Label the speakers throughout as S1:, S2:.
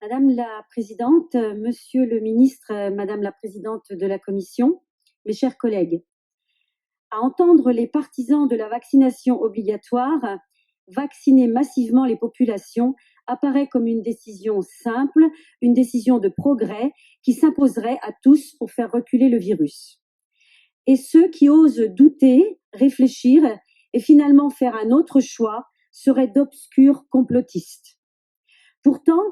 S1: Madame la présidente, monsieur le ministre, madame la présidente de la commission, mes chers collègues, à entendre les partisans de la vaccination obligatoire, vacciner massivement les populations apparaît comme une décision simple, une décision de progrès qui s'imposerait à tous pour faire reculer le virus. Et ceux qui osent douter, réfléchir et finalement faire un autre choix seraient d'obscurs complotistes. Pourtant,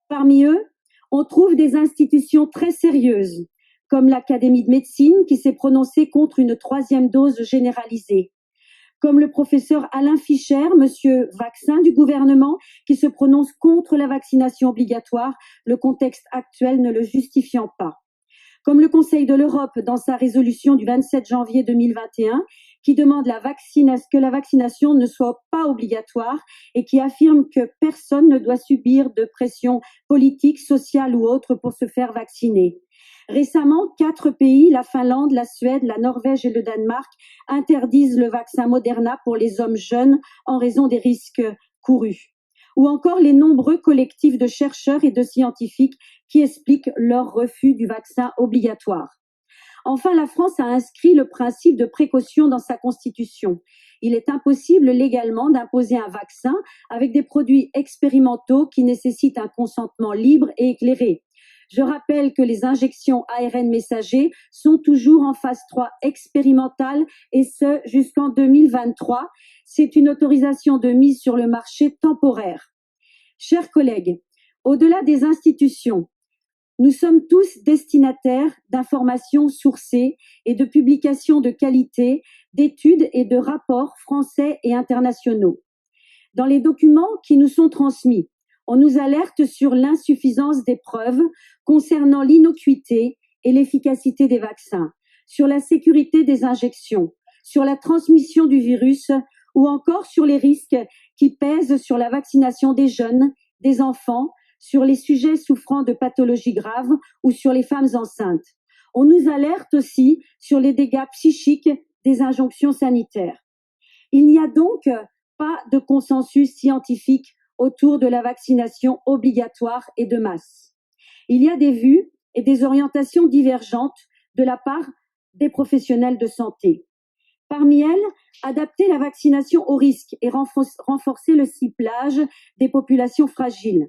S1: parmi eux, on trouve des institutions très sérieuses, comme l'Académie de médecine qui s'est prononcée contre une troisième dose généralisée, comme le professeur Alain Fischer, monsieur vaccin du gouvernement, qui se prononce contre la vaccination obligatoire, le contexte actuel ne le justifiant pas, comme le Conseil de l'Europe dans sa résolution du 27 janvier 2021, qui demande que la vaccination ne soit pas obligatoire et qui affirme que personne ne doit subir de pression politique, sociale ou autre pour se faire vacciner. Récemment, 4 pays, la Finlande, la Suède, la Norvège et le Danemark, interdisent le vaccin Moderna pour les hommes jeunes en raison des risques courus. Ou encore les nombreux collectifs de chercheurs et de scientifiques qui expliquent leur refus du vaccin obligatoire. Enfin, la France a inscrit le principe de précaution dans sa constitution. Il est impossible légalement d'imposer un vaccin avec des produits expérimentaux qui nécessitent un consentement libre et éclairé. Je rappelle que les injections ARN messager sont toujours en phase 3 expérimentale et ce jusqu'en 2023. C'est une autorisation de mise sur le marché temporaire. Chers collègues, au-delà des institutions, nous sommes tous destinataires d'informations sourcées et de publications de qualité, d'études et de rapports français et internationaux. Dans les documents qui nous sont transmis, on nous alerte sur l'insuffisance des preuves concernant l'innocuité et l'efficacité des vaccins, sur la sécurité des injections, sur la transmission du virus ou encore sur les risques qui pèsent sur la vaccination des jeunes, des enfants, sur les sujets souffrant de pathologies graves ou sur les femmes enceintes. On nous alerte aussi sur les dégâts psychiques des injonctions sanitaires. Il n'y a donc pas de consensus scientifique autour de la vaccination obligatoire et de masse. Il y a des vues et des orientations divergentes de la part des professionnels de santé. Parmi elles, adapter la vaccination aux risques et renforcer le ciblage des populations fragiles.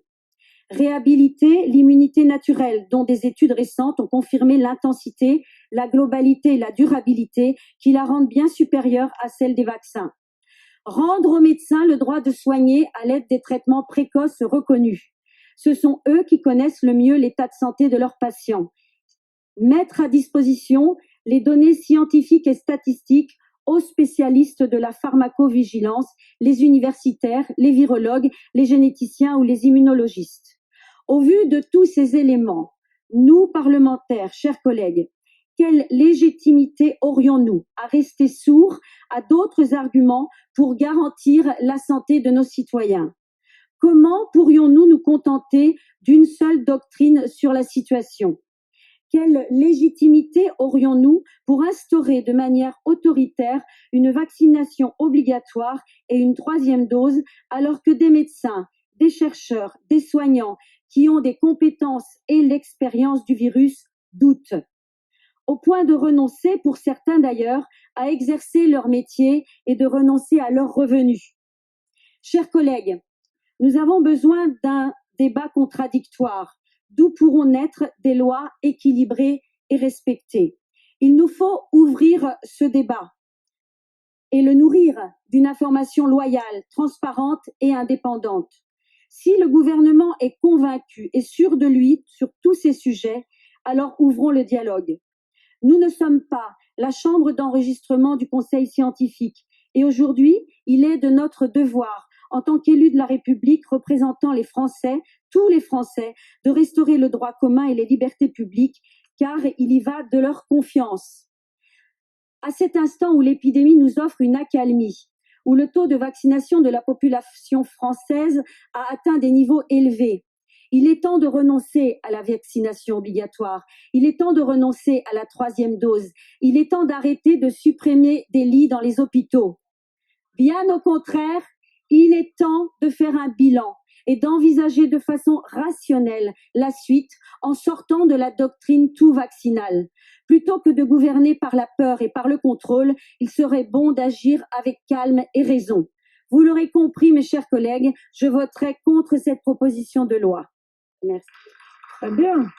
S1: Réhabiliter l'immunité naturelle, dont des études récentes ont confirmé l'intensité, la globalité et la durabilité qui la rendent bien supérieure à celle des vaccins. Rendre aux médecins le droit de soigner à l'aide des traitements précoces reconnus. Ce sont eux qui connaissent le mieux l'état de santé de leurs patients. Mettre à disposition les données scientifiques et statistiques aux spécialistes de la pharmacovigilance, les universitaires, les virologues, les généticiens ou les immunologistes. Au vu de tous ces éléments, nous, parlementaires, chers collègues, quelle légitimité aurions-nous à rester sourds à d'autres arguments pour garantir la santé de nos citoyens? Comment pourrions-nous nous contenter d'une seule doctrine sur la situation? Quelle légitimité aurions-nous pour instaurer de manière autoritaire une vaccination obligatoire et une troisième dose alors que des médecins, des chercheurs, des soignants qui ont des compétences et l'expérience du virus doutent, au point de renoncer, pour certains d'ailleurs, à exercer leur métier et de renoncer à leurs revenus? Chers collègues, nous avons besoin d'un débat contradictoire, d'où pourront naître des lois équilibrées et respectées. Il nous faut ouvrir ce débat et le nourrir d'une information loyale, transparente et indépendante. Si le gouvernement est convaincu et sûr de lui sur tous ces sujets, alors ouvrons le dialogue. Nous ne sommes pas la chambre d'enregistrement du Conseil scientifique et aujourd'hui, il est de notre devoir, en tant qu'élus de la République représentant les Français, tous les Français, de restaurer le droit commun et les libertés publiques, car il y va de leur confiance. À cet instant où l'épidémie nous offre une accalmie, où le taux de vaccination de la population française a atteint des niveaux élevés, il est temps de renoncer à la vaccination obligatoire. Il est temps de renoncer à la troisième dose. Il est temps d'arrêter de supprimer des lits dans les hôpitaux. Bien au contraire, il est temps de faire un bilan et d'envisager de façon rationnelle la suite en sortant de la doctrine tout vaccinale. Plutôt que de gouverner par la peur et par le contrôle, il serait bon d'agir avec calme et raison. Vous l'aurez compris, mes chers collègues, je voterai contre cette proposition de loi. Merci.
S2: Très bien.